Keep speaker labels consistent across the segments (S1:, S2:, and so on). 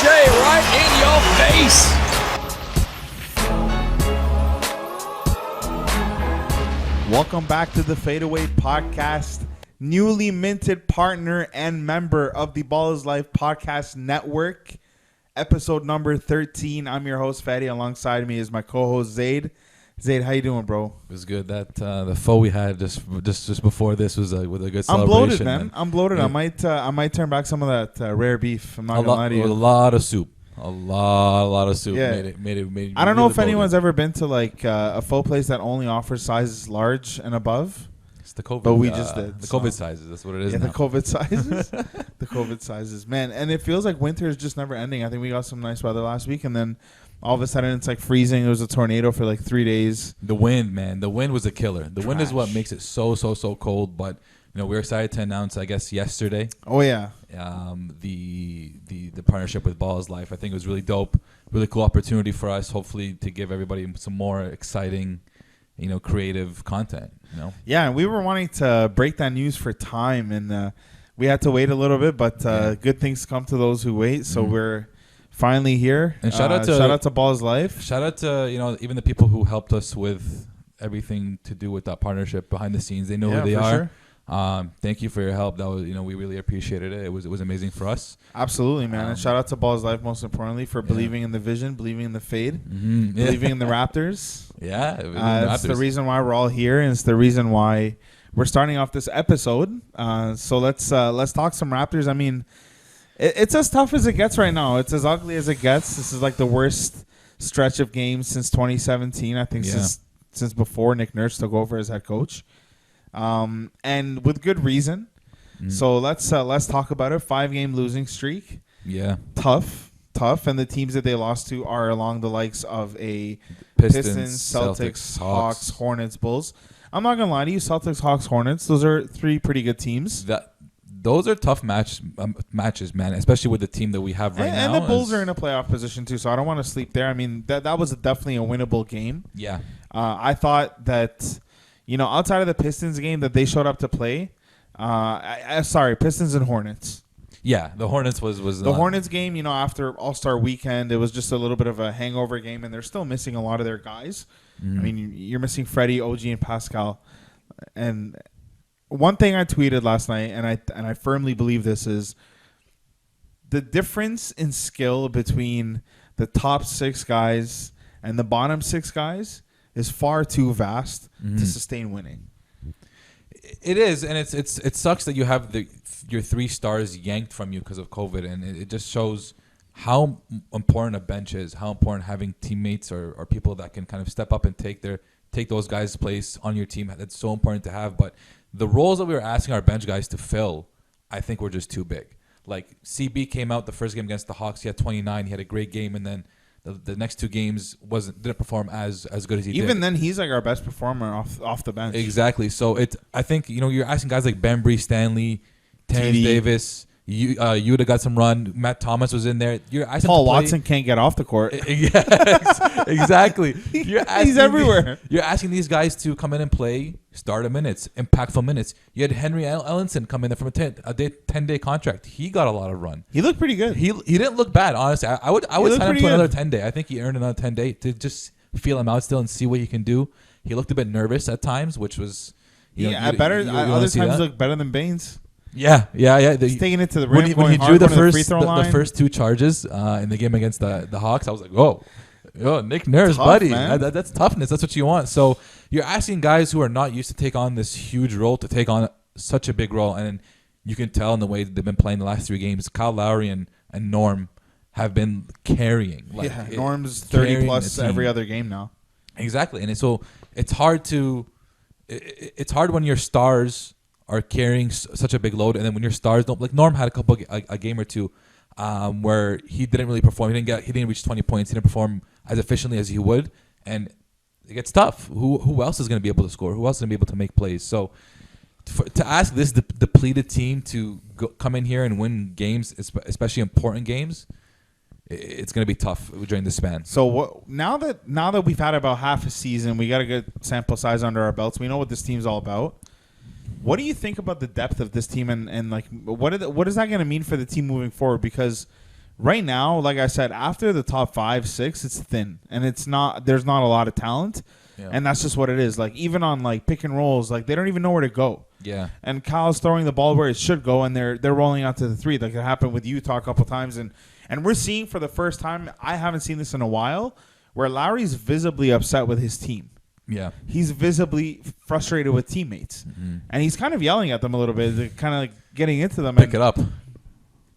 S1: J right in your face.
S2: Welcome back to the Faedaway podcast, newly minted partner and member of the Ballislife podcast network, episode number 13. I'm your host, Fadi. Alongside me is my co-host, Zaid. Zaid, how you doing, bro?
S3: It was good. That the pho we had just before this was with a good celebration.
S2: I'm bloated, man.
S3: And
S2: I'm bloated.
S3: Yeah.
S2: I might turn back some of that rare beef. I'm not gonna lie to you.
S3: A lot of soup. A lot of soup.
S2: Yeah.
S3: Made it.
S2: I don't know
S3: really
S2: if anyone's
S3: bloated.
S2: ever been to like a pho place that only offers sizes large and above.
S3: It's the COVID.
S2: But we just did,
S3: the
S2: so.
S3: COVID sizes. That's what it is.
S2: Yeah,
S3: now.
S2: the COVID sizes. The COVID sizes. Man, and it feels like winter is just never ending. I think we got some nice weather last week, and then all of a sudden it's like freezing. There was a tornado for like 3 days.
S3: The wind, man. The wind was a killer. The wind is what
S2: Trash.
S3: makes it so cold. But we're excited to announce, I guess, yesterday,
S2: Oh, yeah.
S3: the partnership with Ballislife. I think it was really dope. Really cool opportunity for us. Hopefully, to give everybody some more exciting, creative content.
S2: Yeah, and we were wanting to break that news for time, and we had to wait a little bit, but good things come to those who wait. So we're finally here.
S3: And shout out
S2: to Ballislife.
S3: Shout out to even the people who helped us with everything to do with that partnership behind the scenes. They know who they
S2: for
S3: are.
S2: Sure.
S3: Thank you for your help. That was we really appreciated it. It was amazing for us.
S2: Absolutely, man. And shout out to Ballislife most importantly for believing in the vision, believing in the fade, believing in the Raptors.
S3: Yeah,
S2: it's the reason why we're all here, and it's the reason why we're starting off this episode. So let's talk some Raptors. I mean, it's as tough as it gets right now. It's as ugly as it gets. This is like the worst stretch of games since 2017. I think since before Nick Nurse took over as head coach, and with good reason. So let's talk about it. 5-game losing streak.
S3: Yeah,
S2: tough, and the teams that they lost to are along the likes of a
S3: Pistons,
S2: Celtics, Hawks, Hornets, Bulls. I'm not gonna lie to you, Celtics, Hawks, Hornets. Those are 3 pretty good teams.
S3: Those are tough matches, man. Especially with the team that we have right now.
S2: And the Bulls are in a playoff position too, so I don't want to sleep there. I mean, that was definitely a winnable game.
S3: Yeah,
S2: I thought that outside of the Pistons game that they showed up to play. Pistons and Hornets.
S3: Yeah, the Hornets was
S2: the Hornets game. After All-Star Weekend, it was just a little bit of a hangover game, and they're still missing a lot of their guys. I mean, you're missing Freddie, OG, and Pascal. And one thing I tweeted last night, and I firmly believe this, is the difference in skill between the top 6 guys and the bottom 6 guys is far too vast to sustain winning.
S3: It is, and it sucks that you have your 3 stars yanked from you because of COVID, and it just shows how important a bench is, how important having teammates or people that can kind of step up and take those guys' place on your team. That's so important to have. But the roles that we were asking our bench guys to fill, I think were just too big. Like CB came out the first game against the Hawks, he had 29, he had a great game, and then the next 2 games didn't perform as good as he did.
S2: Even then, he's like our best performer off the bench.
S3: Exactly. So I think you're asking guys like Bembry, Stanley, Terrence Davis. Yuta got some run. Matt Thomas was in there. You're asking
S2: Paul Watson can't get off the court.
S3: Yeah, exactly.
S2: He's everywhere.
S3: You're asking these guys to come in and play starter minutes, impactful minutes. You had Henry Ellenson come in there from a 10-day contract. He got a lot of run.
S2: He looked pretty good.
S3: He didn't look bad, honestly. I would sign him to another 10-day. I think he earned another 10-day to just feel him out still and see what he can do. He looked a bit nervous at times, which was
S2: other times he looked better than Baines.
S3: Yeah.
S2: He's taking it to the rim.
S3: When he drew the first 2 charges in the game against the Hawks, I was like, whoa, Nick Nurse,
S2: tough,
S3: buddy.
S2: Man.
S3: That's toughness. That's what you want. So you're asking guys who are not used to take on this huge role to take on such a big role. And you can tell in the way that they've been playing the last 3 games. Kyle Lowry and Norm have been carrying.
S2: Norm's 30 plus every other game now.
S3: Exactly. And so it's hard when your stars are carrying such a big load, and then when your stars don't, like Norm had a game or 2 where he didn't really perform. He didn't reach 20 points. He didn't perform as efficiently as he would, and it gets tough. Who else is going to be able to score? Who else is going to be able to make plays? So to ask this depleted team to come in here and win games, especially important games, it's going to be tough during the span.
S2: So now that we've had about half a season, we got a good sample size under our belts. We know what this team's all about. What do you think about the depth of this team and like what is that going to mean for the team moving forward? Because right now, like I said, after the top 5, 6, it's thin, and there's not a lot of talent, and that's just what it is. Like even on like pick and rolls, like they don't even know where to go.
S3: Yeah.
S2: And Kyle's throwing the ball where it should go, and they're rolling out to the 3. Like it happened with Utah a couple times, and we're seeing for the first time, I haven't seen this in a while, where Lowry's visibly upset with his team.
S3: Yeah.
S2: He's visibly frustrated with teammates, and he's kind of yelling at them a little bit, kind of like getting into them.
S3: Pick it up.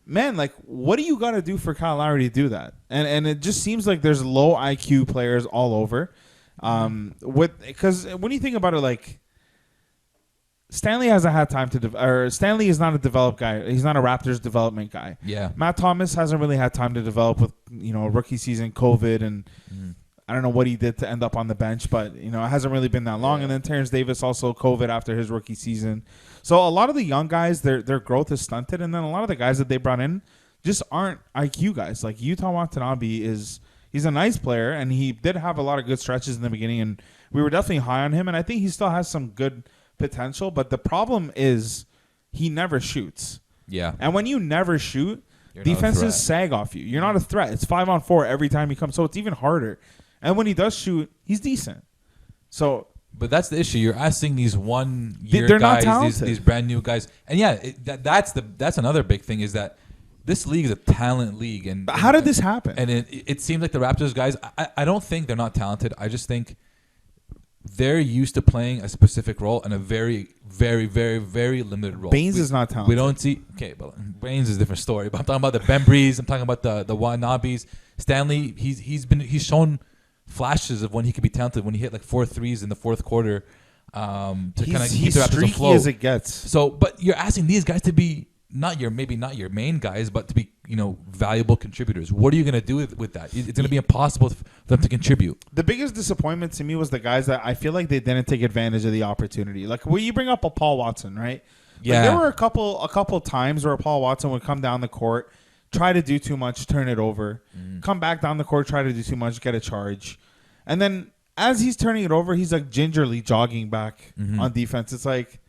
S2: Man, like, what do you got to do for Kyle Lowry to do that? And it just seems like there's low IQ players all over. Because when you think about it, like, Stanley hasn't had time to Stanley is not a developed guy. He's not a Raptors development guy.
S3: Yeah.
S2: Matt Thomas hasn't really had time to develop with, rookie season, COVID, and I don't know what he did to end up on the bench, but, it hasn't really been that long. Yeah. And then Terrence Davis also COVID after his rookie season. So a lot of the young guys, their growth is stunted. And then a lot of the guys that they brought in just aren't IQ guys. Like Yuta Watanabe he's a nice player, and he did have a lot of good stretches in the beginning, and we were definitely high on him. And I think he still has some good potential, but the problem is he never shoots.
S3: Yeah.
S2: And when you never shoot,
S3: You're
S2: defenses sag off you. You're not a threat. It's 5-on-4 every time he comes, so it's even harder. And when he does shoot, he's decent. So,
S3: but that's the issue. You're asking these 1 year
S2: they're
S3: guys,
S2: not talented.
S3: these brand new guys, and that's another big thing is that this league is a talent league. And
S2: but how did this happen?
S3: And it seems like the Raptors guys. I don't think they're not talented. I just think they're used to playing a specific role in a very, very, very, very limited role.
S2: Baines is not talented.
S3: We don't see. Okay, but Baines is a different story. But I'm talking about the Bembries. I'm talking about the Watanabes. Stanley. He's shown flashes of when he could be talented when he hit like 4 threes in the fourth quarter to kind of keep the Raptors afloat.
S2: As it gets.
S3: So, but you're asking these guys to be maybe not your main guys, but to be valuable contributors. What are you going to do with that? It's going to be impossible for them to contribute.
S2: The biggest disappointment to me was the guys that I feel like they didn't take advantage of the opportunity. Like when you bring up a Paul Watson, right?
S3: Yeah.
S2: Like there were a couple times where Paul Watson would come down the court, try to do too much, turn it over, come back down the court, try to do too much, get a charge. And then as he's turning it over, he's like gingerly jogging back on defense. It's like,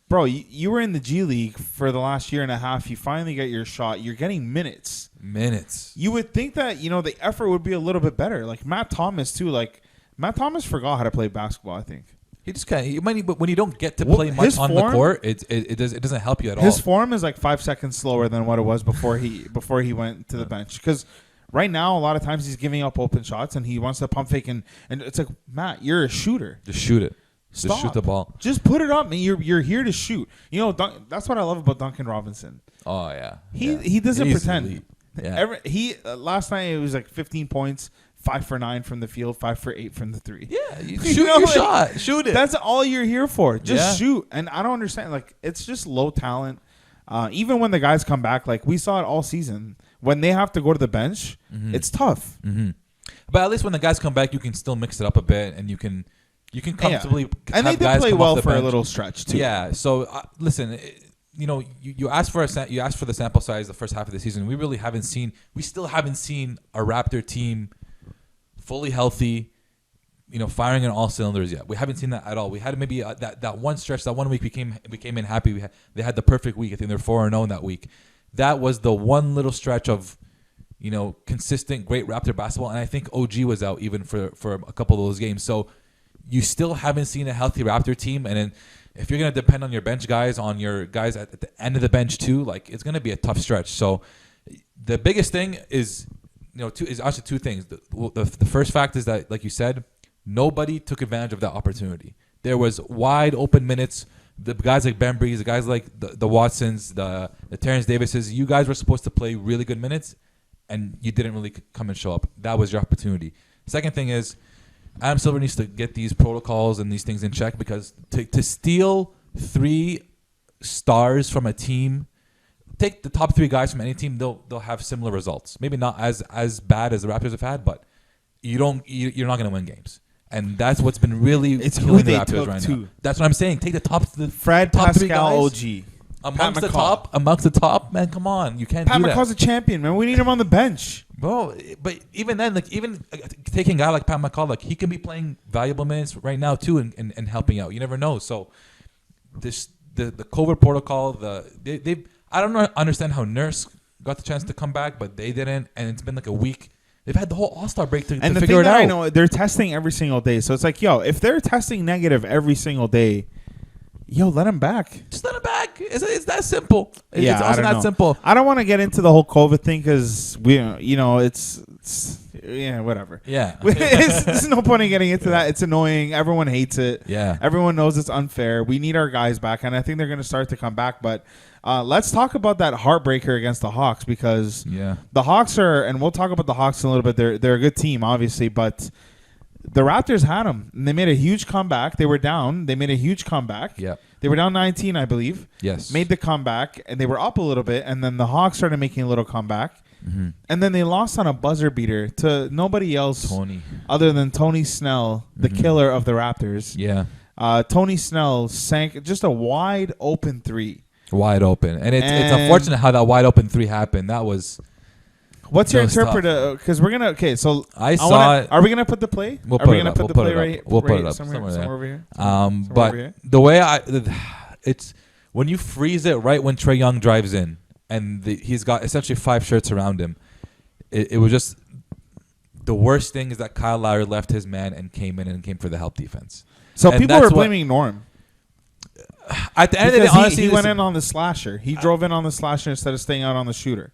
S2: bro, you were in the G League for the last year and a half. You finally get your shot. You're getting minutes. You would think that, the effort would be a little bit better. Like Matt Thomas, too. Like, Matt Thomas forgot how to play basketball, I think.
S3: He just but when you don't get to play much on the court, it doesn't help you at all.
S2: His form is like 5 seconds slower than what it was before he went to the bench. Because right now, a lot of times he's giving up open shots and he wants to pump fake, and it's like, Matt, you're a shooter.
S3: Just shoot it.
S2: Stop.
S3: Just shoot the ball.
S2: Just put it up, man. You're here to shoot. That's what I love about Duncan Robinson.
S3: Oh yeah.
S2: He doesn't pretend.
S3: Elite. Yeah.
S2: Last night it was like 15 points, 5 for 9 from the field, 5 for 8 from the 3.
S3: Yeah, you shoot your shot. Shoot it.
S2: That's all you're here for. Just shoot. And I don't understand. Like, it's just low talent. Even when the guys come back, like we saw it all season, when they have to go to the bench, it's tough.
S3: But at least when the guys come back, you can still mix it up a bit, and you can comfortably
S2: and they did play well for a little stretch too.
S3: Yeah. So listen, you asked for the sample size the first half of the season. We still haven't seen a Raptor team fully healthy, firing on all cylinders yet. We haven't seen that at all. We had maybe that one stretch, that 1 week we came in happy. They had the perfect week. I think they're 4-0 that week. That was the one little stretch of consistent great Raptor basketball, and I think OG was out even for a couple of those games. So you still haven't seen a healthy Raptor team, and then if you're going to depend on your bench guys, on your guys at the end of the bench too, like it's going to be a tough stretch. So the biggest thing is, is actually two things. The first fact is that, like you said, nobody took advantage of that opportunity. There was wide open minutes. The guys like Bembries, the guys like the Watsons, the Terrence Davises, you guys were supposed to play really good minutes, and you didn't really come and show up. That was your opportunity. Second thing is, Adam Silver needs to get these protocols and these things in check, because to steal 3 stars from a team, take the top 3 guys from any team, they'll have similar results. Maybe not as bad as the Raptors have had, but you're not going to win games. And that's what's been really killing the Raptors right now. That's what I'm saying. Take the top
S2: Fred,
S3: top
S2: Pascal,
S3: 3 guys.
S2: OG.
S3: Amongst the top, man, come on. You can't
S2: Pat
S3: do that.
S2: McCaw's a champion, man. We need him on the bench.
S3: Bro, but even then, taking a guy like Pat McCaw, like he can be playing valuable minutes right now too, and helping out. You never know. So the COVID protocol, I don't understand how Nurse got the chance to come back, but they didn't. And it's been like a week. They've had the whole All-Star break to
S2: and the
S3: figure
S2: thing
S3: it
S2: that
S3: out.
S2: I know, they're testing every single day. So it's like, yo, if they're testing negative every single day, yo, let them back.
S3: Just let him back. It's that simple.
S2: Yeah,
S3: It's
S2: I
S3: also
S2: don't
S3: that
S2: know.
S3: simple.
S2: I don't want to get into the whole COVID thing because it's yeah, whatever.
S3: Yeah.
S2: There's no point in getting into that. It's annoying. Everyone hates it.
S3: Yeah.
S2: Everyone knows it's unfair. We need our guys back, and I think they're going to start to come back. But let's talk about that heartbreaker against the Hawks because the Hawks are, and we'll talk about the Hawks in a little bit. They're a good team, obviously, but the Raptors had them. And they made a huge comeback. They were down. They made a huge comeback.
S3: Yeah.
S2: They were down 19, I believe.
S3: Yes.
S2: Made the comeback, and they were up a little bit, and then the Hawks started making a little comeback. Mm-hmm. And then they lost on a buzzer beater to nobody else other than Tony Snell, the killer of the Raptors.
S3: Yeah.
S2: Tony Snell sank just a wide open three.
S3: Wide open. And it's unfortunate how that wide open three happened. That was...
S2: What's your interpreter? Because we're gonna so
S3: I saw it.
S2: Are we gonna put the play?
S3: We'll
S2: are we
S3: put
S2: gonna
S3: it up.
S2: put
S3: We'll
S2: the
S3: put
S2: play
S3: it up.
S2: right?
S3: We'll put
S2: right
S3: it up
S2: somewhere
S3: there.
S2: over here.
S3: But
S2: over here?
S3: the way it's when you freeze it right when Trae Young drives in, and he's got essentially 5 shirts around him. It was just the worst thing is that Kyle Lowry left his man and came in and came for the help defense.
S2: So
S3: and
S2: people were blaming Norm.
S3: At the end of the day, honestly,
S2: he went in on the slasher. He drove in on the slasher instead of staying out on the shooter.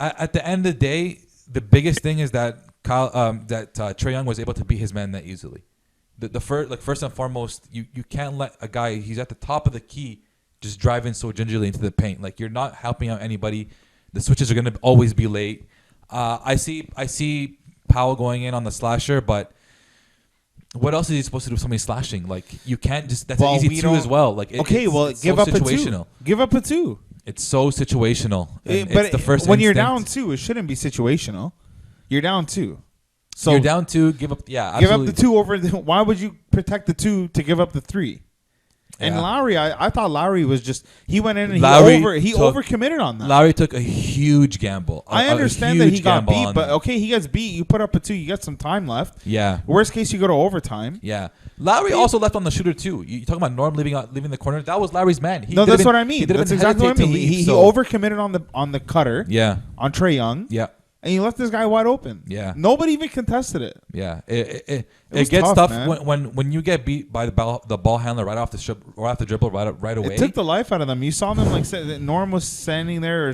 S3: At the end of the day, the biggest thing is that Trae Young was able to beat his man that easily. The first and foremost, you can't let a guy, he's at the top of the key, just drive in so gingerly into the paint. Like, you're not helping out anybody. The switches are going to always be late. I see Powell going in on the slasher, but what else is he supposed to do with somebody slashing? Like, you can't just, that's an easy two as well. Like,
S2: give
S3: so
S2: up
S3: situational.
S2: a 2. Give up a 2.
S3: It's so situational.
S2: But
S3: it's the first
S2: when you're
S3: instinct.
S2: down 2, it shouldn't be situational. You're down 2. So
S3: you're down 2, give up, absolutely.
S2: Give up the 2 over why would you protect the 2 to give up the 3? And Lowry, I thought Lowry was just, he went in and he overcommitted on that.
S3: Lowry took a huge gamble.
S2: I understand that he got beat, but okay, he gets beat. You put up a 2, you got some time left.
S3: Yeah.
S2: Worst case, you go to overtime.
S3: Yeah. Lowry also left on the shooter too. You talking about Norm leaving the corner? That was Lowry's man.
S2: That's what I mean. That's exactly what I mean. He overcommitted on the cutter.
S3: Yeah.
S2: On Trae Young.
S3: Yeah.
S2: And he left this guy wide open.
S3: Yeah.
S2: Nobody even contested it.
S3: Yeah. It
S2: tough,
S3: gets tough when you get beat by the ball handler right off the dribble right away.
S2: It took the life out of them. You saw them like Norm was standing there, or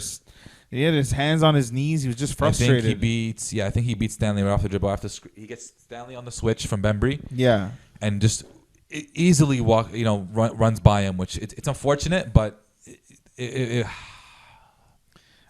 S2: he had his hands on his knees. He was just frustrated.
S3: I think he beats Stanley right off the dribble. He gets Stanley on the switch from Bembry.
S2: Yeah.
S3: And just easily runs by him, which it's unfortunate, but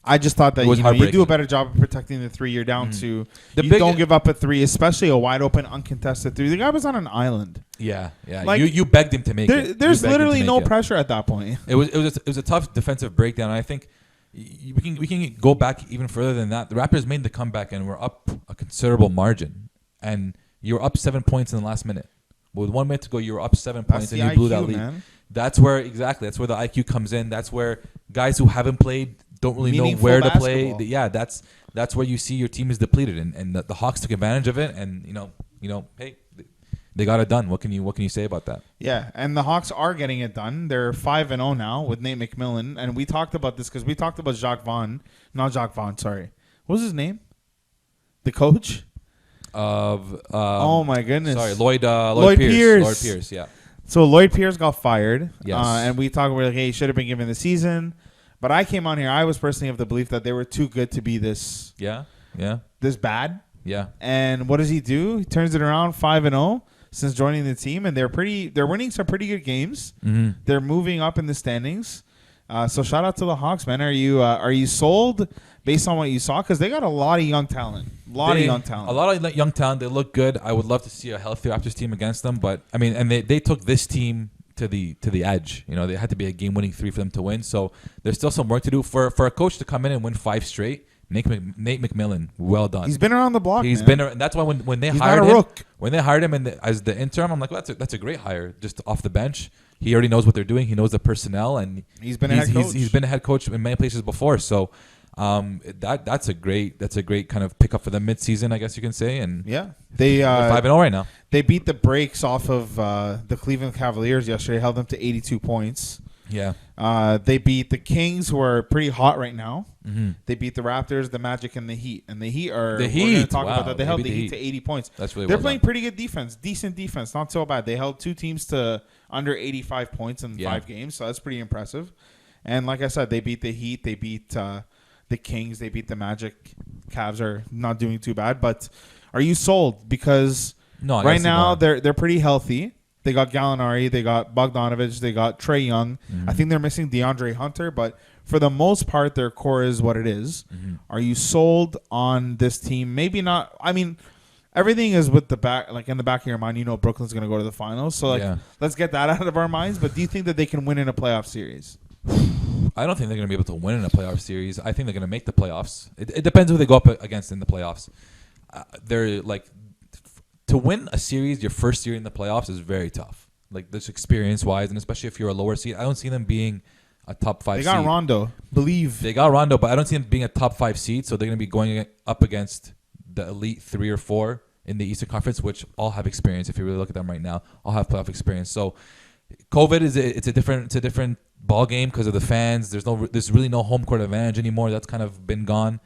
S2: I just thought that you do a better job of protecting the 3 you're down to. Don't give up a 3, especially a wide open, uncontested 3. The guy was on an island.
S3: Yeah.
S2: Like,
S3: you begged him to make it.
S2: There's literally no pressure at that point.
S3: It was a tough defensive breakdown. And I think we can go back even further than that. The Raptors made the comeback and were up a considerable margin, and you were up 7 points in the last minute. With 1 minute to go, you were up 7 points and you blew that lead. Man. That's where the IQ comes in. That's where guys who haven't played don't really know where to play. That's where you see your team is depleted, and the Hawks took advantage of it. And hey, they got it done. What can you say about that?
S2: Yeah, and the Hawks are getting it done. They're 5-0 now with Nate McMillan, and we talked about this because we talked about Sorry, what was his name? The coach of oh my goodness,
S3: sorry, Lloyd Pierce. Lloyd Pierce, yeah.
S2: So Lloyd Pierce got fired.
S3: Yes,
S2: and we talked about hey, he should have been given the season. But I came on here. I was personally of the belief that they were too good to be this. This bad.
S3: Yeah.
S2: And what does he do? He turns it around 5-0 since joining the team, and they're winning some pretty good games. Mm-hmm. They're moving up in the standings. So shout out to the Hawks, man. Are you sold based on what you saw? Because they got a lot of young talent. A lot of young talent. They look good. I would love to see a healthy Raptors team against them, but I mean, and they took this team to the edge. They had to be a game-winning 3 for them to win. So there's still some work to do for a coach to come in and win 5 straight. Nate McMillan, well done. He's been around the block.
S3: That's why when they hired him as the interim, I'm like, well, that's a great hire, just off the bench. He already knows what they're doing. He knows the personnel, and
S2: he's been a head coach.
S3: He's been a head coach in many places before. So that's a great kind of pickup for them midseason, I guess you can say. And
S2: yeah, they're
S3: 5-0 right now.
S2: They beat the brakes off of the Cleveland Cavaliers yesterday. Held them to 82 points.
S3: Yeah.
S2: They beat the Kings, who are pretty hot right now.
S3: Mm-hmm.
S2: They beat the Raptors, the Magic, and the Heat. And the Heat are...
S3: The
S2: We're going to
S3: Heat,
S2: talk
S3: wow.
S2: about that. They held
S3: beat
S2: the Heat to 80 points.
S3: That's really
S2: They're
S3: well
S2: playing
S3: done.
S2: pretty good defense. Decent defense. Not so bad. They held two teams to under 85 points in 5 games. So that's pretty impressive. And like I said, they beat the Heat. They beat the Kings. They beat the Magic. Cavs are not doing too bad. But are you sold? Because right now they're pretty healthy. They got Gallinari. They got Bogdanovich. They got Trae Young. I think they're missing DeAndre Hunter. But for the most part, their core is what it is. Are you sold on this team? Maybe not. I mean, everything is with the back, like in the back of your mind. You know Brooklyn's going to go to the finals. So let's get that out of our minds. But do you think that they can win in a playoff series?
S3: I don't think they're going to be able to win in a playoff series. I think they're going to make the playoffs. It depends who they go up against in the playoffs. They're like, to win a series, your first year in the playoffs is very tough. Like, this experience-wise, and especially if you're a lower seed, I don't see them being a top 5 seed.
S2: They got Rondo. Believe.
S3: They got Rondo, but I don't see them being a top 5 seed, so they're going to be going up against the elite 3 or 4 in the Eastern Conference, which all have experience. If you really look at them right now, all have playoff experience. So COVID it's a different ball game because of the fans. There's really no home court advantage anymore. That's kind of been gone.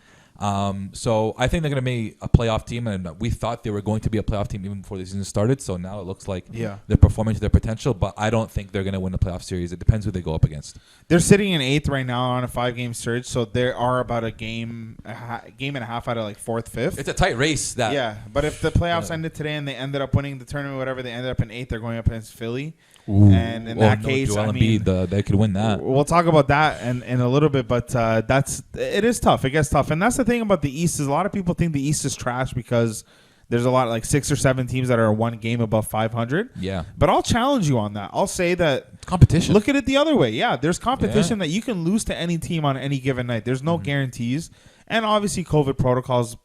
S3: So I think they're going to be a playoff team, and we thought they were going to be a playoff team even before the season started. So now it looks like they're performing to their potential, but I don't think they're going to win the playoff series. It depends who they go up against.
S2: They're sitting in 8th right now on a 5-game surge, so there are about a game and a half out of like 4th, 5th.
S3: It's a tight race.
S2: But if the playoffs ended today and they ended up winning the tournament, whatever, they ended up in 8th, they're going up against Philly.
S3: Ooh.
S2: And in that case,
S3: Joel Embiid, they could win that.
S2: We'll talk about that in a little bit, but it is tough. It gets tough, and that's the thing about the East is a lot of people think the East is trash because there's a lot like 6 or 7 teams that are 1 game above 500.
S3: Yeah,
S2: but I'll challenge you on that. I'll say that
S3: it's competition.
S2: Look at it the other way. Yeah, there's competition that you can lose to any team on any given night. There's no guarantees, and obviously COVID protocols,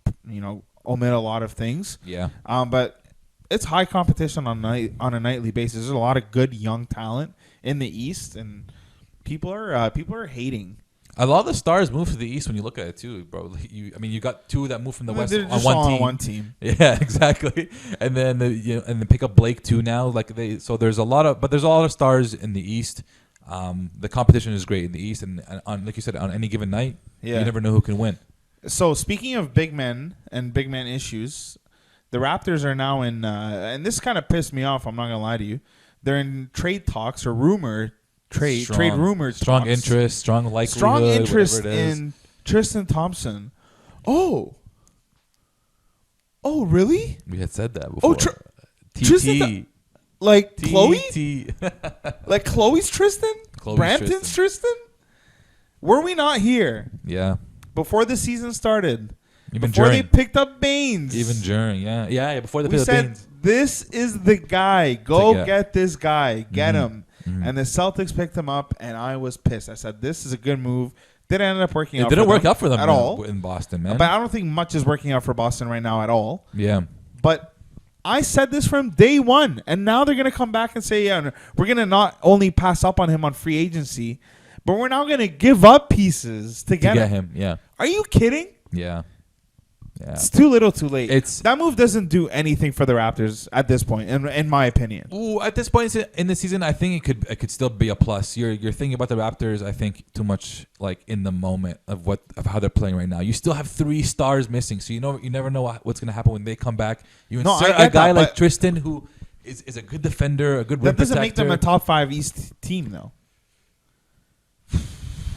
S2: omit a lot of things.
S3: Yeah,
S2: but it's high competition on a nightly basis. There's a lot of good young talent in the East, and people are hating.
S3: A lot of the stars move to the East when you look at it too, bro. You got 2 that move from the West
S2: they're
S3: on
S2: just
S3: one
S2: all
S3: team.
S2: on one team.
S3: Yeah, exactly. And then and then pick up Blake too now. So there's a lot of stars in the East. The competition is great in the East, and on, like you said, on any given night, you never know who can win.
S2: So speaking of big men and big man issues, the Raptors are now in, and this kind of pissed me off. I'm not gonna lie to you. They're in trade talks or trade rumors.
S3: Strong interest, strong likelihood.
S2: Strong interest
S3: whatever it is.
S2: in Tristan Thompson. Oh, really?
S3: We had said that before.
S2: Tristan, like Chloe, like Chloe's Tristan, Brampton's Tristan. Were we not here?
S3: Yeah.
S2: Before the season started.
S3: Even
S2: before
S3: during.
S2: they picked up Baines.
S3: Even during, yeah. Before they
S2: picked up Baines. This is the guy. Go get this guy. Get him. And the Celtics picked him up, and I was pissed. I said, this is a good move. Didn't end up working out for them.
S3: It didn't work out for them
S2: at all.
S3: In Boston, man.
S2: But I don't think much is working out for Boston right now at all.
S3: Yeah.
S2: But I said this from day one, and now they're going to come back and say, yeah, we're going to not only pass up on him on free agency, but we're now going to give up pieces to get
S3: him. Yeah.
S2: Are you kidding?
S3: Yeah. Yeah.
S2: It's too little, too late.
S3: That
S2: move doesn't do anything for the Raptors at this point, in my opinion.
S3: Ooh, at this point in the season, I think it could still be a plus. You're thinking about the Raptors, I think, too much like in the moment of how they're playing right now. You still have 3 stars missing, so you never know what's going to happen when they come back. You insert a guy like Tristan who is a good defender, a good rim protector.
S2: That doesn't make them a top 5 East team, though.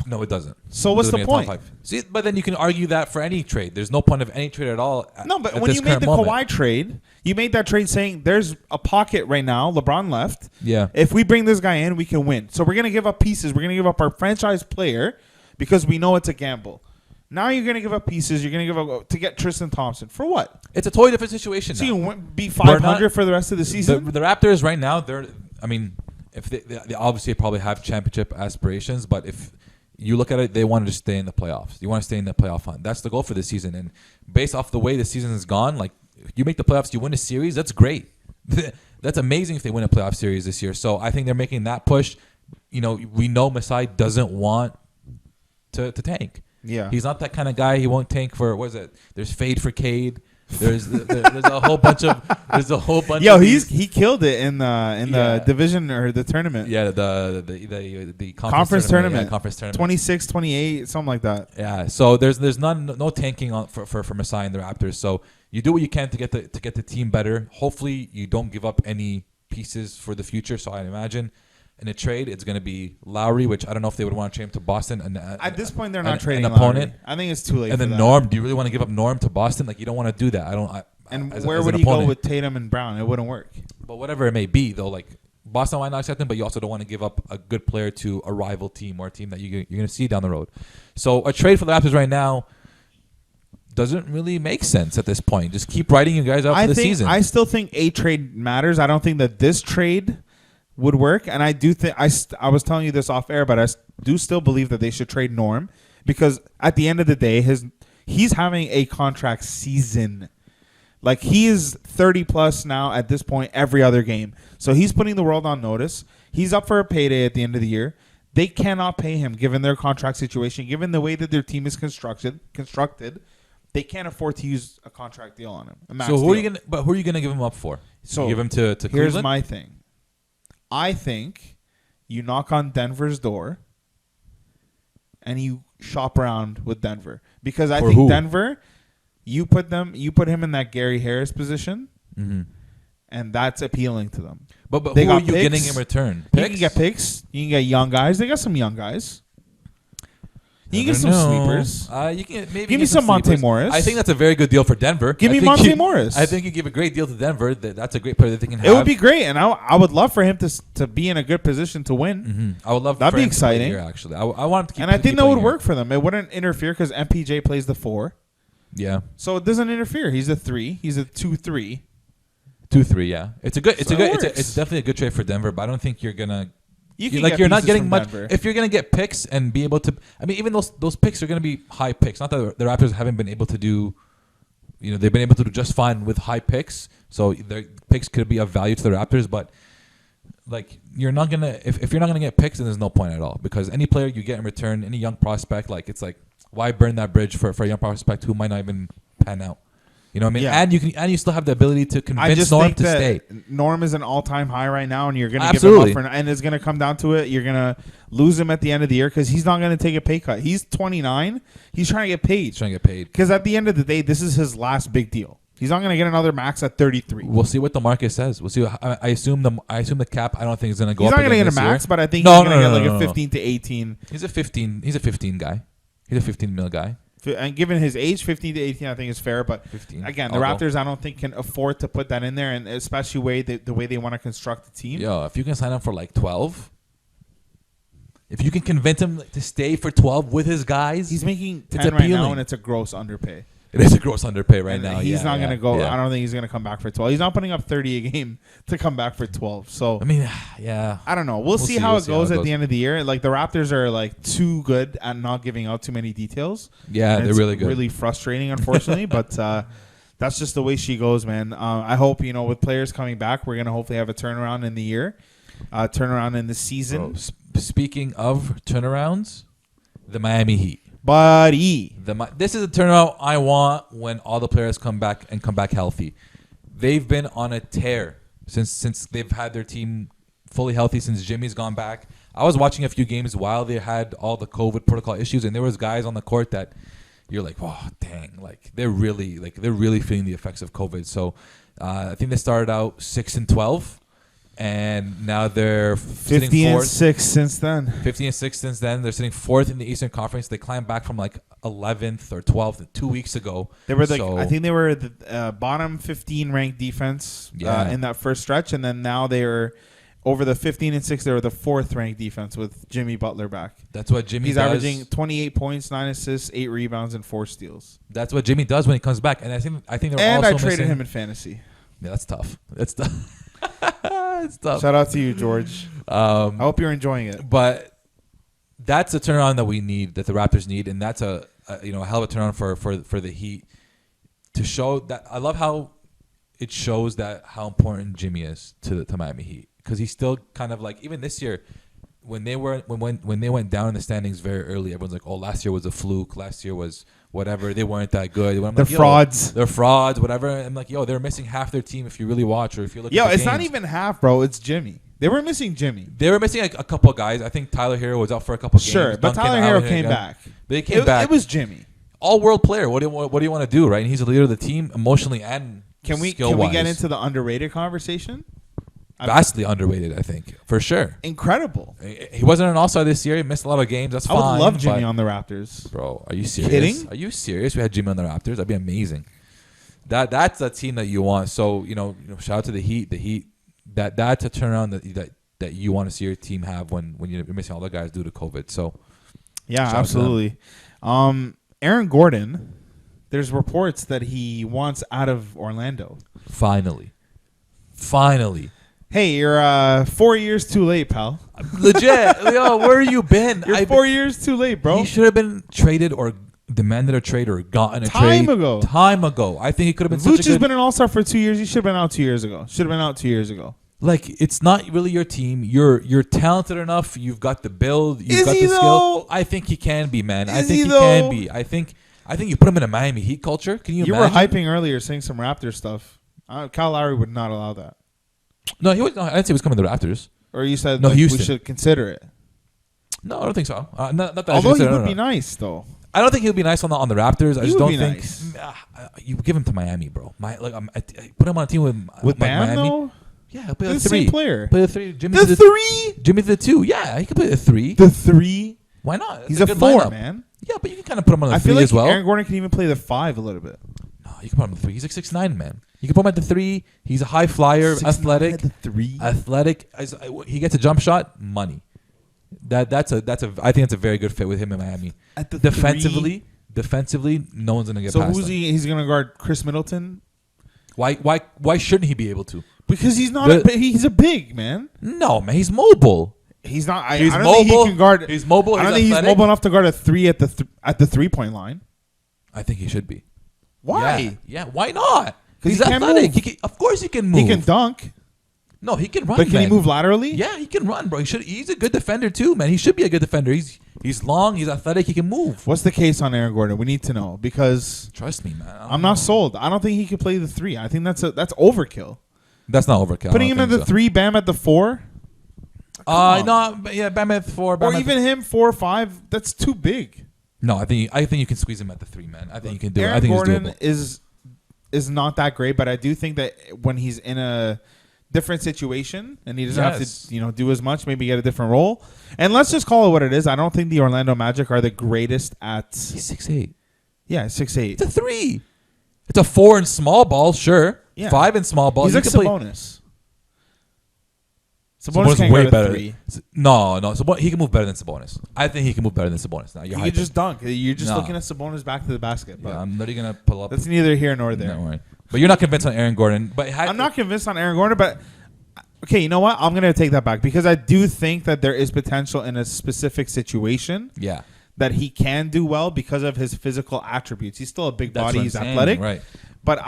S3: No, it doesn't.
S2: So what's the point?
S3: See, but then you can argue that for any trade. There's no point of any trade at all.
S2: No, but when you made the Kawhi trade, you made that trade saying there's a pocket right now. LeBron left.
S3: Yeah.
S2: If we bring this guy in, we can win. So we're going to give up pieces. We're going to give up our franchise player because we know it's a gamble. Now you're going to give up pieces. You're going to give up to get Tristan Thompson. For what?
S3: It's a totally different situation
S2: so
S3: now.
S2: You be 500 for the rest of the season?
S3: The Raptors right now, if they obviously probably have championship aspirations, but if you look at it, they want to just stay in the playoffs. You want to stay in the playoff hunt. That's the goal for this season. And based off the way the season has gone, like you make the playoffs, you win a series, that's great. That's amazing if they win a playoff series this year. So I think they're making that push. We know Masai doesn't want to tank.
S2: Yeah.
S3: He's not that kind of guy. He won't tank for, what is it? There's fade for Cade. There's a whole bunch of
S2: Yo,
S3: of
S2: he killed it in the division or the tournament.
S3: Yeah, the
S2: Conference tournament.
S3: Yeah, conference tournament.
S2: 26, 28, something like that.
S3: Yeah, so there's no tanking for Masai and the Raptors. So you do what you can to get the team better. Hopefully you don't give up any pieces for the future. So I imagine in a trade it's going to be Lowry, which I don't know if they would want to trade him to Boston. And
S2: at this point they're not trading
S3: an opponent.
S2: Lowry. I think it's too late.
S3: And then Norm, do you really want to give up Norm to Boston? Like, you don't want to do that.
S2: Where would he go with Tatum and Brown? It wouldn't work.
S3: But whatever it may be, though, like Boston might not accept him, but you also don't want to give up a good player to a rival team or a team that you're going to see down the road. So a trade for the Raptors right now doesn't really make sense at this point. Just keep writing you guys out for the season.
S2: I still think a trade matters. I don't think that this trade would work, and I do think I was telling you this off air, but I do still believe that they should trade Norm because at the end of the day, he's having a contract season. Like, he is 30 plus now at this point every other game, so he's putting the world on notice. He's up for a payday at the end of the year. They cannot pay him given their contract situation, given the way that their team is constructed. They can't afford to use a contract deal on him.
S3: So who are you gonna give him up for?
S2: So
S3: you give him to
S2: here's
S3: Cleveland?
S2: my thing. I think you knock on Denver's door and you shop around with Denver because I think Denver, you put him in that Gary Harris position, and that's appealing to them.
S3: But who are you getting in return?
S2: Picks? You can get picks. You can get young guys. They got some young guys. You can get some sleepers.
S3: You can maybe
S2: give me some Monte Morris.
S3: I think that's a very good deal for Denver.
S2: Give me Monte Morris.
S3: I think you give a great deal to Denver. That's a great player that they can have.
S2: It would be great, and I would love for him to be in a good position to win.
S3: I would love
S2: that'd
S3: for
S2: be
S3: him
S2: exciting.
S3: To play here, actually, I want him to keep.
S2: And I think that would work for them. It wouldn't interfere because MPJ plays the 4.
S3: Yeah.
S2: So it doesn't interfere. He's a 3. He's a 2-3.
S3: 2-3. Yeah. It's definitely a good trade for Denver, but I don't think you're gonna. You're not getting much. Denver. If you're gonna get picks and be able to, I mean, even those picks are gonna be high picks. Not that the Raptors haven't been able to do, they've been able to do just fine with high picks. So their picks could be of value to the Raptors, but like you're not gonna if you're not gonna get picks, then there's no point at all because any player you get in return, any young prospect, like it's like why burn that bridge for a young prospect who might not even pan out. You know what I mean? Yeah. And you still have the ability to convince Norm to stay.
S2: Norm is an all-time high right now, and you're going to give him up and it's going to come down to it. You're going to lose him at the end of the year because he's not going to take a pay cut. He's 29. He's trying to get paid. Because at the end of the day, this is his last big deal. He's not going to get another max at 33.
S3: We'll see what the market says. We'll see. I assume the cap. I don't think is going to go.
S2: He's
S3: up
S2: not going to get a max, but I think he's going to get like a 15 to 18.
S3: He's a 15. He's a 15 guy. He's a 15 mil guy.
S2: And given his age, 15 to 18, I think is fair. But
S3: 15.
S2: Again, the Raptors, I don't think can afford to put that in there, and especially the way they want to construct the team.
S3: Yo, if you can sign him for like 12, if you can convince him to stay for 12 with his guys,
S2: he's making 10 right now, and it's a gross underpay.
S3: It is a gross underpay right now.
S2: He's not going to go. Yeah. I don't think he's going to come back for 12. He's not putting up 30 a game to come back for 12. So
S3: I mean, yeah.
S2: I don't know. We'll see how it goes at the end of the year. Like the Raptors are like too good at not giving out too many details.
S3: Yeah, they're really good.
S2: Really frustrating, unfortunately, but that's just the way she goes, man. I hope with players coming back, we're going to hopefully have a turnaround in the year, turnaround in the season.
S3: Bro, speaking of turnarounds, the Miami Heat.
S2: Buddy.
S3: This is a turnaround I want when all the players come back healthy. They've been on a tear since they've had their team fully healthy since Jimmy's gone back. I was watching a few games while they had all the COVID protocol issues, and there was guys on the court that you're like, oh dang, they're really feeling the effects of COVID. So I think they started out 6-12. And now they're
S2: 50 and 6 since then.
S3: 50 and 6 since then. They're sitting 4th in the Eastern Conference. They climbed back from like 11th or 12th 2 weeks ago.
S2: They were I think they were the bottom 15 ranked defense in that first stretch, and then now they are over the 15 and 6. They were the 4th ranked defense with Jimmy Butler back.
S3: That's what Jimmy does.
S2: He's averaging 28 points, 9 assists, 8 rebounds, and 4 steals.
S3: That's what Jimmy does when he comes back, and I think they're
S2: and
S3: also
S2: I traded him in fantasy.
S3: Yeah, that's tough. That's tough. It's tough.
S2: Shout out to you, George. I hope you're enjoying it.
S3: But that's a turnaround that we need, that the Raptors need, and that's a hell of a turnaround for the Heat to show that. I love how it shows that how important Jimmy is to Miami Heat because he's still kind of like even this year when they went down in the standings very early, everyone's like, "Oh, last year was a fluke. Last year was whatever. They weren't that good.
S2: They're frauds.
S3: They're frauds. Whatever." I'm like, "Yo, they're missing half their team if you really watch or if you look."
S2: Yo,
S3: at the
S2: it's not
S3: games.
S2: even half, bro. It's Jimmy. They were missing Jimmy.
S3: They were missing like a couple guys. I think Tyler Hero was out for a couple games.
S2: Sure, but
S3: Duncan
S2: Tyler Hero
S3: out
S2: came
S3: again.
S2: back.
S3: They came back.
S2: It was Jimmy.
S3: All-world player. What do you want to do, right? And he's a leader of the team emotionally and
S2: Can we
S3: skill-wise.
S2: get into the underrated conversation?
S3: Vastly underrated, I think, for sure.
S2: Incredible.
S3: He wasn't an all-star this year. He missed a lot of games. That's
S2: I
S3: fine.
S2: would love Jimmy
S3: but-
S2: on the Raptors.
S3: Bro, are you serious?
S2: Kidding?
S3: Are you serious? We had Jimmy on the Raptors. That'd be amazing. That's a team that you want. So shout out to the Heat. The Heat. That's a turnaround that you want to see your team have when you're missing all the guys due to COVID. So
S2: Yeah,
S3: shout out to
S2: absolutely. Aaron Gordon. There's reports that he wants out of Orlando.
S3: finally.
S2: Hey, you're 4 years too late, pal.
S3: Legit. Yo, where you been?
S2: You're 4 years too late, bro.
S3: He should have been traded or demanded a trade or gotten a
S2: Time
S3: trade.
S2: ago.
S3: Time ago. I think he could have been
S2: Vooch
S3: such a
S2: has
S3: good...
S2: been an all-star for 2 years. He should have been out 2 years ago. Should have been out 2 years ago.
S3: Like, it's not really your team. You're talented enough. You've got the build. You've got the skill.
S2: Though?
S3: I think he can be, man. I
S2: Is
S3: think
S2: he
S3: he
S2: though?
S3: can be. I think you put him in a Miami Heat culture. Can you
S2: You
S3: imagine?
S2: were hyping earlier, saying some Raptor stuff. Kyle Lowry would not allow that.
S3: No, he was. No, I didn't say he was coming to the Raptors.
S2: Or you said
S3: No,
S2: we
S3: Houston.
S2: should consider it.
S3: No, I don't think so. Not that
S2: Although he
S3: I
S2: would
S3: don't
S2: be
S3: know.
S2: nice, though.
S3: I don't think he'll be nice on the Raptors. I
S2: He
S3: just
S2: would
S3: don't
S2: be
S3: think
S2: nice.
S3: You give him to Miami, bro. I put him on a team
S2: With
S3: like
S2: Bam,
S3: Miami.
S2: though?
S3: Yeah, he'll play
S2: They're
S3: the
S2: the
S3: three.
S2: same player.
S3: Play the three. Jimmy's
S2: The three?
S3: Jimmy's the two. Yeah, he could play the three.
S2: The three?
S3: Why not? It's
S2: He's a
S3: good
S2: 4,
S3: lineup.
S2: man.
S3: Yeah, but you can kind of put him on the
S2: I
S3: three
S2: feel like
S3: as well.
S2: Aaron Gordon can even play the 5 a little bit.
S3: No, you can put him on the three. He's like 6'9", man. You can put him at the three. He's a high flyer,
S2: 6'9"
S3: athletic.
S2: at the 3.
S3: Athletic. He gets a jump shot. Money. I think that's a very good fit with him in Miami.
S2: At the
S3: Defensively, no one's gonna get
S2: So
S3: past
S2: who's
S3: him.
S2: he's going to guard Chris Middleton?
S3: Why shouldn't he be able to?
S2: Because he's not he's a big, man.
S3: No, man. He's mobile.
S2: He's not.
S3: He's
S2: I don't think
S3: mobile.
S2: he can guard.
S3: He's mobile.
S2: I don't
S3: He's
S2: think
S3: athletic.
S2: he's mobile enough to guard a 3 at the 3-point line.
S3: I think he should be.
S2: Why?
S3: Yeah. Why not?
S2: 'Cause
S3: He's
S2: he can't
S3: athletic.
S2: move.
S3: Of course he can move.
S2: He can dunk,
S3: No, he can run.
S2: but can he
S3: man.
S2: move laterally?
S3: Yeah, he can run, bro. He's a good defender too, man. He should be a good defender. He's long. He's athletic. He can move.
S2: What's the case on Aaron Gordon? We need to know because
S3: Trust me, man.
S2: I'm not sold. I don't think he could play the 3. I think that's overkill.
S3: That's not overkill.
S2: Putting him at the 3, Bam at the 4, on.
S3: No, but yeah, Bam at 4. Bam
S2: or
S3: at
S2: even him 4 or 5. That's too big.
S3: No, I think you can squeeze him at the 3, man. I think you can do it. I
S2: Aaron
S3: think
S2: Gordon
S3: it's doable.
S2: is not that great, but I do think that when he's in a different situation and he doesn't have to do as much, maybe get a different role. And let's just call it what it is. I don't think the Orlando Magic are the greatest at.
S3: He's 6'8".
S2: Yeah, 6'8".
S3: It's a 3. It's a 4 in small ball, sure.
S2: Yeah.
S3: 5 in small ball.
S2: He's
S3: You
S2: like
S3: can play-
S2: Sabonis.
S3: Sabonis
S2: can't
S3: way
S2: guard a
S3: better.
S2: 3.
S3: No. He can move better than Sabonis. I think he can move better than Sabonis. Now you're
S2: He could
S3: hyping.
S2: just dunk. You're just
S3: No.
S2: looking at Sabonis back to the basket. But
S3: Yeah, I'm literally gonna pull up.
S2: that's neither here nor there.
S3: Don't worry. But you're not convinced on Aaron Gordon. But
S2: I'm not convinced on Aaron Gordon, but okay, you know what? I'm going to take that back because I do think that there is potential in a specific situation
S3: Yeah.
S2: that he can do well because of his physical attributes. He's still a big
S3: That's
S2: body.
S3: what
S2: He's
S3: I'm saying,
S2: athletic.
S3: right.
S2: But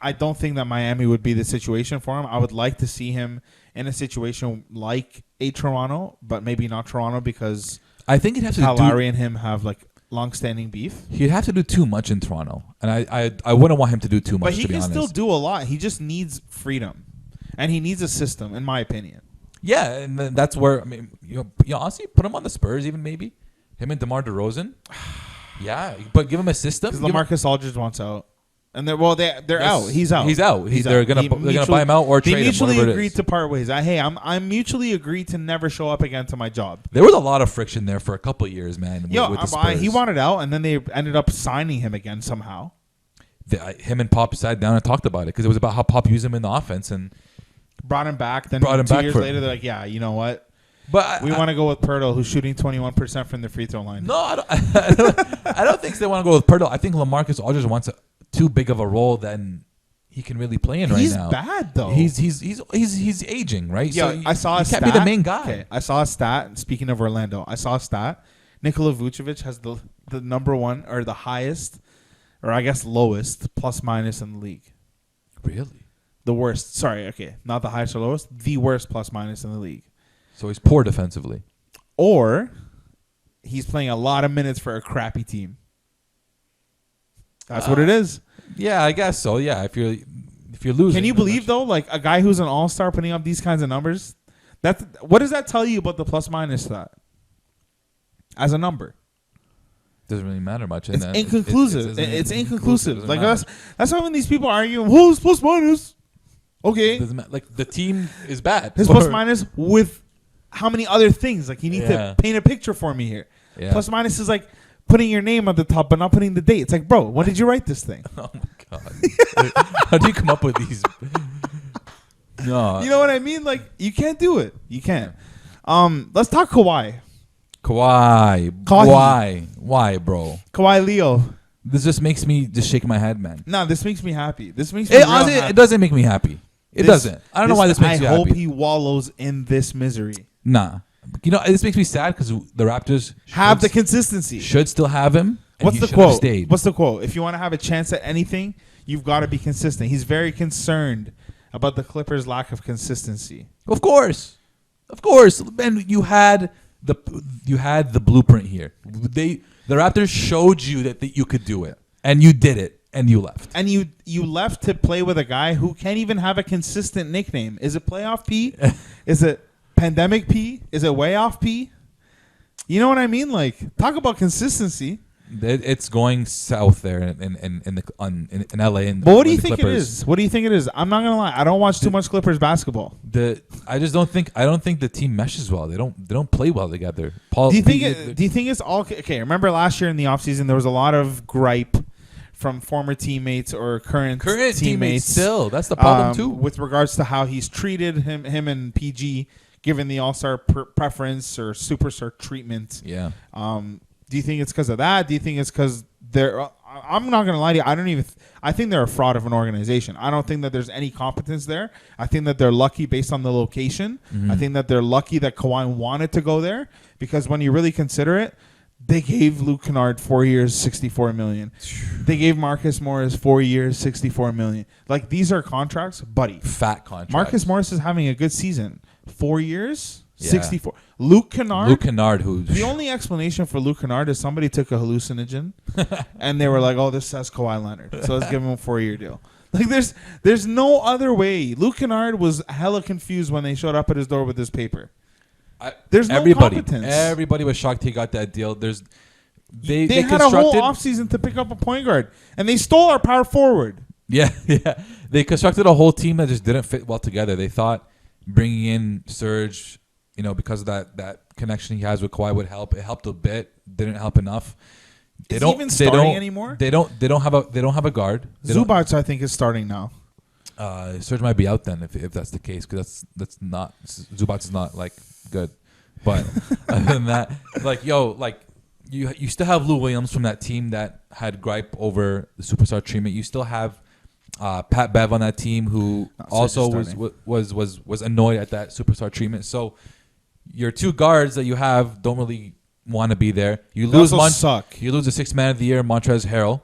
S2: I don't think that Miami would be the situation for him. I would like to see him in a situation like a Toronto, but maybe not Toronto because
S3: I think he'd have to
S2: Kyle
S3: do.
S2: Lowry and him have like long-standing beef.
S3: He'd have to do too much in Toronto, and I wouldn't want him to do too much.
S2: But he
S3: to be
S2: can
S3: honest.
S2: still do a lot. He just needs freedom, and he needs a system, in my opinion.
S3: Yeah, and then that's where honestly put him on the Spurs, even maybe him and DeMar DeRozan. Yeah, but give him a system.
S2: Because LaMarcus Aldridge wants out, and they're out. He's out.
S3: They're gonna buy him out or trade him.
S2: They mutually
S3: Whatever it
S2: agreed
S3: is.
S2: to part ways. I'm mutually agreed to never show up again to my job.
S3: There was a lot of friction there for a couple of years, man. With the Spurs.
S2: He wanted out, and then they ended up signing him again somehow.
S3: Him and Pop sat down and talked about it because it was about how Pop used him in the offense and
S2: Brought him back. Then
S3: Brought him
S2: 2
S3: back
S2: years
S3: for-
S2: later, they're like, yeah, you know what?
S3: But
S2: We want to go with Pirtle, who's shooting 21% from the free throw line.
S3: No, I don't think they want to go with Pirtle. I think LaMarcus Aldridge wants too big of a role than he can really play in right
S2: He's
S3: now.
S2: bad though.
S3: He's aging, right?
S2: Yeah,
S3: so
S2: I saw a
S3: he
S2: stat.
S3: can't be the main guy.
S2: Okay, I saw a stat. And speaking of Orlando, I saw a stat. Nikola Vucevic has the number one or the highest, or I guess lowest plus minus in the league.
S3: Really?
S2: The worst. Sorry, okay, not the highest or lowest. The worst plus minus in the league.
S3: So he's poor defensively.
S2: or he's playing a lot of minutes for a crappy team. That's what it is.
S3: Yeah, I guess so. Yeah, if you're losing.
S2: Can you believe though, like a guy who's an all-star putting up these kinds of numbers? What does that tell you about the plus minus to that? As a number,
S3: doesn't really matter much.
S2: It's inconclusive. It's inconclusive. Like
S3: matter.
S2: that's why when these people arguing, who's plus minus? Okay,
S3: like the team is bad.
S2: His plus minus with how many other things? Like you need to paint a picture for me here.
S3: Yeah.
S2: Plus minus is like putting your name at the top but not putting the date. It's like, bro, when did you write this thing?
S3: Oh my god! How do you come up with these? No,
S2: you know what I mean. Like you can't do it. You can't. Let's talk Kawhi.
S3: Why, bro?
S2: Kawhi Leo.
S3: This just makes me just shake my head, man.
S2: No, this makes me happy. This makes me real
S3: honestly,
S2: happy.
S3: it doesn't make me happy. It doesn't. I don't know why this makes you happy.
S2: I hope he wallows in this misery.
S3: Nah. You know, this makes me sad because the Raptors
S2: have the consistency.
S3: Should still have him.
S2: What's the quote? What's the quote? If you want to have a chance at anything, you've got to be consistent. He's very concerned about the Clippers' lack of consistency.
S3: Of course. Man, you had the blueprint here. The Raptors showed you that you could do it, and you did it, and you left.
S2: And you left to play with a guy who can't even have a consistent nickname. Is it Playoff P? Is it Pandemic P? Is it Way Off P? You know what I mean? Like, talk about consistency.
S3: It's going south there in LA.
S2: But what do you think it is? What do you think it is? I'm not gonna lie. I don't watch too much Clippers basketball.
S3: I don't think the team meshes well. They don't play well together.
S2: Do you think it's all okay? Remember last year in the offseason, there was a lot of gripe from former teammates or current teammates. Still,
S3: that's the problem too.
S2: With regards to how he's treated him and PG, given the All-Star preference or superstar treatment.
S3: Yeah.
S2: Do you think it's because of that? Do you think it's because they're? I'm not gonna lie to you. I think they're a fraud of an organization. I don't think that there's any competence there. I think that they're lucky based on the location. I think that they're lucky that Kawhi wanted to go there because when you really consider it, they gave Luke Kennard 4 years, $64 million. They gave Marcus Morris 4 years, $64 million. Like these are contracts, buddy.
S3: Fat contracts.
S2: Marcus Morris is having a good season. 4 years. 64. Luke Kennard,
S3: who
S2: the only explanation for Luke Kennard is somebody took a hallucinogen and they were like, "Oh, this says Kawhi Leonard, so let's give him a 4-year deal." Like, there's no other way. Luke Kennard was hella confused when they showed up at his door with this paper. There's no competence.
S3: Everybody was shocked he got that deal. They
S2: had a whole offseason to pick up a point guard, and they stole our power forward.
S3: Yeah. They constructed a whole team that just didn't fit well together. They thought bringing in Serge, because of that connection he has with Kawhi would help. It helped a bit, didn't help enough.
S2: Is he even starting anymore?
S3: They don't have a guard.
S2: Zubac, I think, is starting now.
S3: Serge might be out then if that's the case because that's not Zubac is not like good. But other than that, you still have Lou Williams from that team that had gripe over the superstar treatment. You still have Pat Bev on that team who also was annoyed at that superstar treatment. So your two guards that you have don't really want to be there. You lose You lose the sixth man of the year, Montrezl Harrell.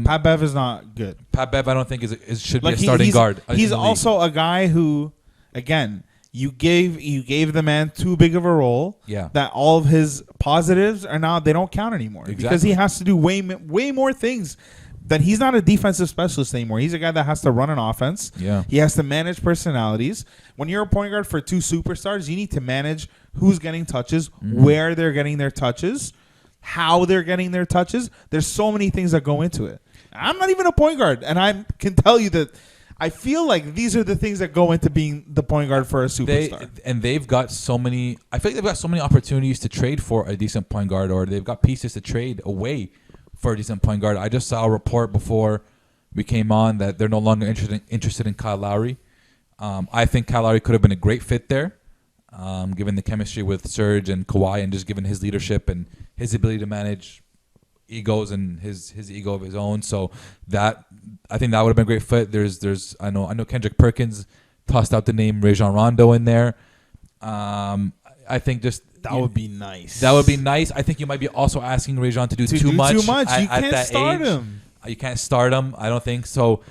S2: Pat Bev is not good.
S3: Pat Bev, I don't think should be a starting guard.
S2: He's also a guy who, again, you gave the man too big of a role.
S3: Yeah.
S2: That all of his positives are now they don't count anymore because he has to do way more things. That he's not a defensive specialist anymore. He's a guy that has to run an offense.
S3: Yeah.
S2: He has to manage personalities. When you're a point guard for two superstars, you need to manage who's getting touches, where they're getting their touches, how they're getting their touches. There's so many things that go into it. I'm not even a point guard, and I can tell you that I feel like these are the things that go into being the point guard for a superstar.
S3: They've got so many. I feel like they've got so many opportunities to trade for a decent point guard, or they've got pieces to trade away for a decent point guard. I just saw a report before we came on that they're no longer interested in Kyle Lowry. I think Kyle Lowry could have been a great fit there, given the chemistry with Serge and Kawhi, and just given his leadership and his ability to manage egos and his ego of his own. So I think that would have been a great fit. I know Kendrick Perkins tossed out the name Rajon Rondo in there. I think that
S2: would be nice.
S3: That would be nice. I think you might be also asking Rajon to do too much.
S2: You can't
S3: that
S2: start
S3: age.
S2: him.
S3: You can't start him. I don't think so.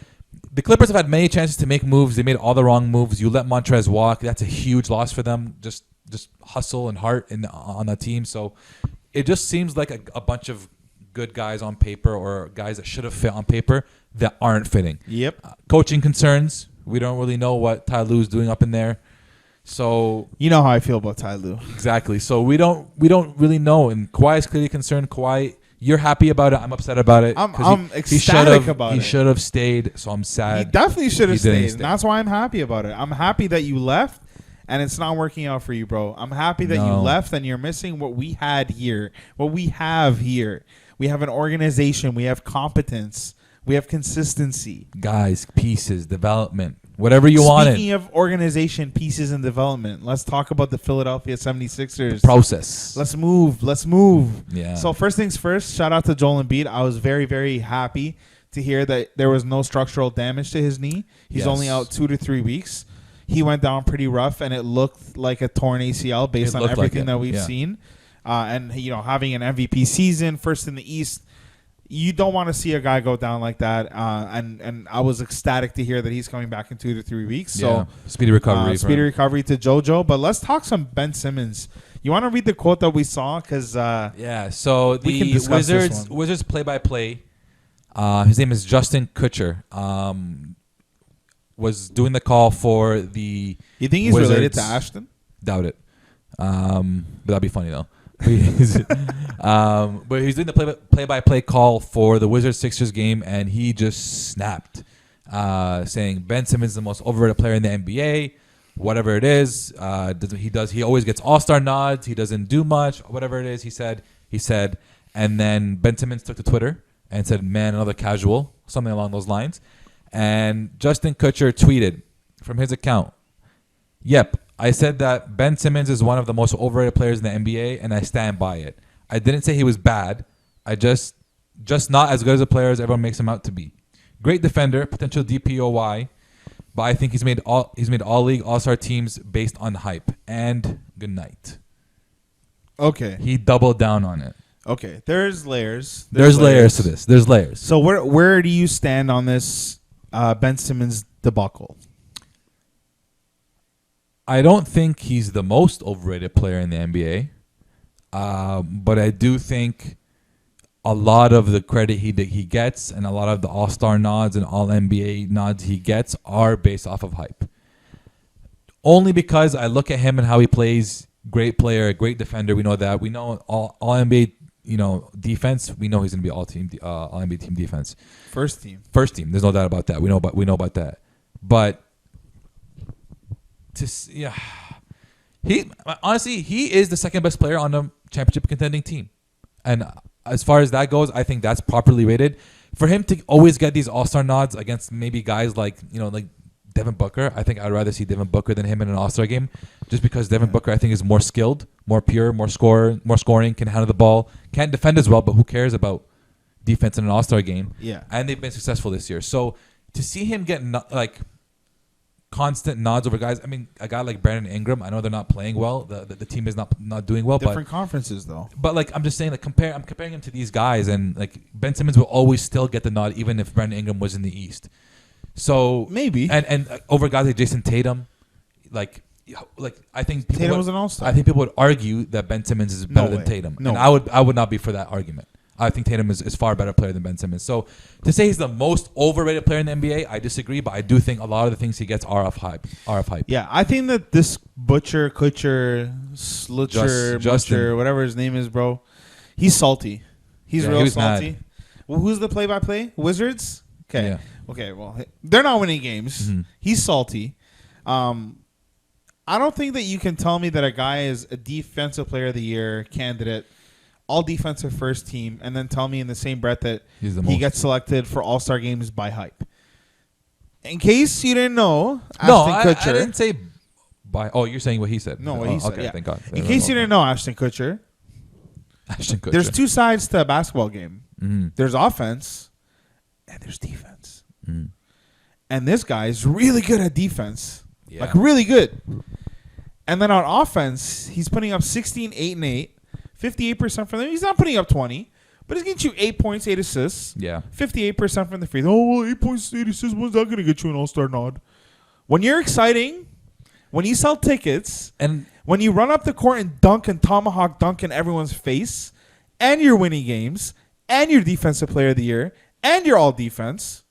S3: The Clippers have had many chances to make moves. They made all the wrong moves. You let Montrez walk. That's a huge loss for them. Just just hustle and heart on the team. So it just seems like a bunch of good guys on paper or guys that should have fit on paper that aren't fitting.
S2: Yep.
S3: Coaching concerns. We don't really know what Ty Lue's doing up in there. So
S2: you know how I feel about Ty Lue.
S3: Exactly. So we don't really know. And Kawhi is clearly concerned. Kawhi, you're happy about it. I'm upset about it.
S2: I'm ecstatic about it.
S3: He should have stayed. So I'm sad.
S2: He definitely should have stayed.
S3: Stay.
S2: And that's why I'm happy about it. I'm happy that you left and it's not working out for you, bro. I'm happy that you left and you're missing what we had here. What we have here. We have an organization. We have competence. We have consistency.
S3: Guys, pieces, development. Whatever you wanted.
S2: Speaking of organization, pieces, and development, let's talk about the Philadelphia 76ers.
S3: Process.
S2: Let's move.
S3: Yeah.
S2: So first things first, shout out to Joel Embiid. I was very, very happy to hear that there was no structural damage to his knee. He's only out 2 to 3 weeks. He went down pretty rough, and it looked like a torn ACL based on everything that we've seen. And, having an MVP season, first in the East, you don't want to see a guy go down like that. And I was ecstatic to hear that he's coming back in 2 to 3 weeks. So
S3: speedy recovery.
S2: Speedy recovery to JoJo. But let's talk some Ben Simmons. You want to read the quote that we saw? Because
S3: so the Wizards play-by-play, his name is Justin Kutcher, was doing the call for the
S2: You think he's
S3: Wizards.
S2: related to Ashton?
S3: Doubt it. But that'd be funny, though. But he's doing the play-by-play call for the Wizards-Sixers game, and he just snapped, saying Ben Simmons is the most overrated player in the NBA. Whatever it is, he always gets all-star nods. He doesn't do much. Whatever it is, he said, and then Ben Simmons took to Twitter and said, "Man, another casual," something along those lines. And Justin Kutcher tweeted from his account, "Yep. I said that Ben Simmons is one of the most overrated players in the NBA, and I stand by it. I didn't say he was bad. I just not as good as a player as everyone makes him out to be. Great defender, potential DPOY, but I think he's made all league all-star teams based on hype. And good night."
S2: Okay.
S3: He doubled down on it.
S2: Okay. There's layers.
S3: There's layers to this. There's layers.
S2: So where do you stand on this Ben Simmons debacle?
S3: I don't think he's the most overrated player in the NBA, but I do think a lot of the credit he gets and a lot of the All-Star nods and All-NBA nods he gets are based off of hype. Only because I look at him and how he plays, great player, great defender. We know that. We know All-NBA, defense. We know he's going to be All-NBA team defense.
S2: First team.
S3: There's no doubt about that. We know about that. But he honestly is the second best player on the championship contending team, and as far as that goes, I think that's properly rated. For him to always get these all-star nods against maybe guys like Devin Booker, I think I'd rather see Devin Booker than him in an all-star game, just because Devin Booker I think is more skilled, more pure, more scoring, can handle the ball, can't defend as well, but who cares about defense in an all-star game?
S2: Yeah,
S3: and they've been successful this year. So to see him get constant nods over guys. I mean, a guy like Brandon Ingram, I know they're not playing well. The team is not doing well.
S2: Different conferences, though.
S3: But I'm just saying, I'm comparing him to these guys, and Ben Simmons will always still get the nod, even if Brandon Ingram was in the East. So
S2: maybe
S3: and over guys like Jason Tatum, I think
S2: Tatum was an all-star.
S3: I think people would argue that Ben Simmons is better than Tatum, and I would not be for that argument. I think Tatum is far better player than Ben Simmons. So to say he's the most overrated player in the NBA, I disagree. But I do think a lot of the things he gets are of hype.
S2: Yeah, I think that this Kutcher, Slutcher, whatever his name is, bro, he's salty. He's real salty. Mad. Well, who's the play-by-play? Wizards? Okay.
S3: Yeah.
S2: Okay, well, they're not winning games. Mm-hmm. He's salty. I don't think that you can tell me that a guy is a defensive player of the year candidate, all defensive first team, and then tell me in the same breath that he gets selected for all-star games by hype. In case you didn't know, Ashton Kutcher.
S3: I didn't say by. Oh, you're saying what he said.
S2: No, what he said.
S3: Okay,
S2: yeah.
S3: Thank God.
S2: In case you didn't know, Ashton Kutcher. There's two sides to a basketball game.
S3: Mm-hmm.
S2: There's offense, and there's defense. Mm-hmm. And this guy is really good at defense. Yeah. Really good. And then on offense, he's putting up 16, 8, and 8. 58% from them. He's not putting up 20, but he's getting you 8 points, 8 assists.
S3: Yeah.
S2: 58% from the free throw. Oh, well, 8 points, 8 assists. When's that going to get you an all-star nod? When you're exciting, when you sell tickets
S3: And
S2: when you run up the court and dunk and tomahawk dunk in everyone's face, and you're winning games, and you're defensive player of the year, and you're all defense,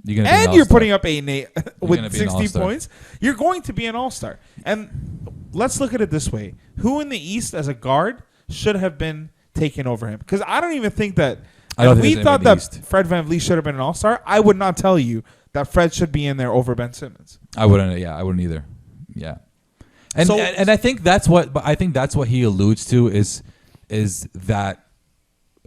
S2: and you're putting up 8 and 8 with 60 points, you're going to be an all-star. And let's look at it this way. Who in the East as a guard should have been taken over him? Because I don't even think that if we thought that Fred VanVleet should have been an all-star, I would not tell you that Fred should be in there over Ben Simmons.
S3: I wouldn't either. Yeah. And
S2: So-
S3: and I think that's what he alludes to is that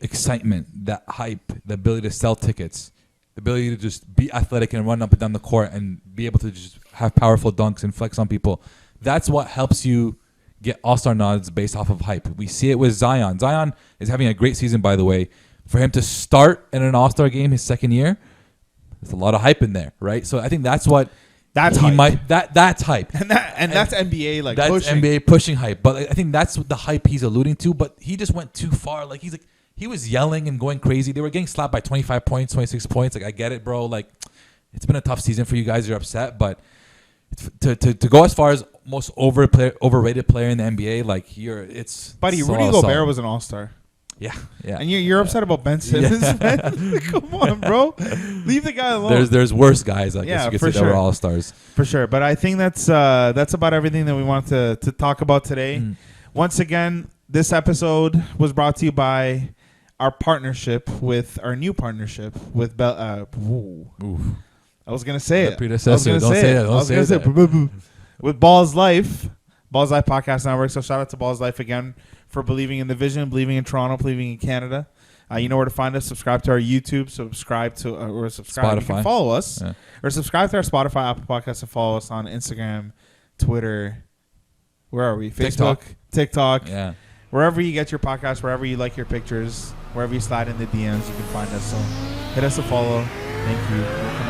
S3: excitement, that hype, the ability to sell tickets, the ability to just be athletic and run up and down the court and be able to just have powerful dunks and flex on people. That's what helps you get all-star nods based off of hype. We see it with Zion. Zion is having a great season, by the way. For him to start in an all-star game his second year, there's a lot of hype in there, right? So I think that's what
S2: That's
S3: he
S2: hype.
S3: might that's hype.
S2: And that's NBA like
S3: That's
S2: pushing.
S3: NBA pushing hype. But I think that's the hype he's alluding to. But he just went too far. Like he was yelling and going crazy. They were getting slapped by 25 points, 26 points. Like I get it, bro. Like it's been a tough season for you guys. You're upset, but to go as far as most overrated player in the NBA, like
S2: Buddy,
S3: so
S2: Rudy
S3: awesome.
S2: Gobert was an all-star.
S3: Yeah.
S2: And you're upset about Ben Simmons, man? Come on, bro. Leave the guy alone.
S3: There's worse guys, I guess you could say, that were all stars.
S2: For sure. But I think that's about everything that we wanted to talk about today. Once again, this episode was brought to you by our new partnership with I was gonna say it.
S3: Predecessor. Don't say it. Don't say it.
S2: With Ballislife Podcast Network. So shout out to Ballislife again for believing in the vision, believing in Toronto, believing in Canada. You know where to find us. Subscribe to our YouTube. Subscribe.
S3: Spotify.
S2: You can follow us. Yeah. Or subscribe to our Spotify, Apple Podcasts, and follow us on Instagram, Twitter. Where are we? Facebook, TikTok.
S3: Yeah.
S2: Wherever you get your podcast, wherever you like your pictures, wherever you slide in the DMs, you can find us. So hit us a follow. Thank you. We'll come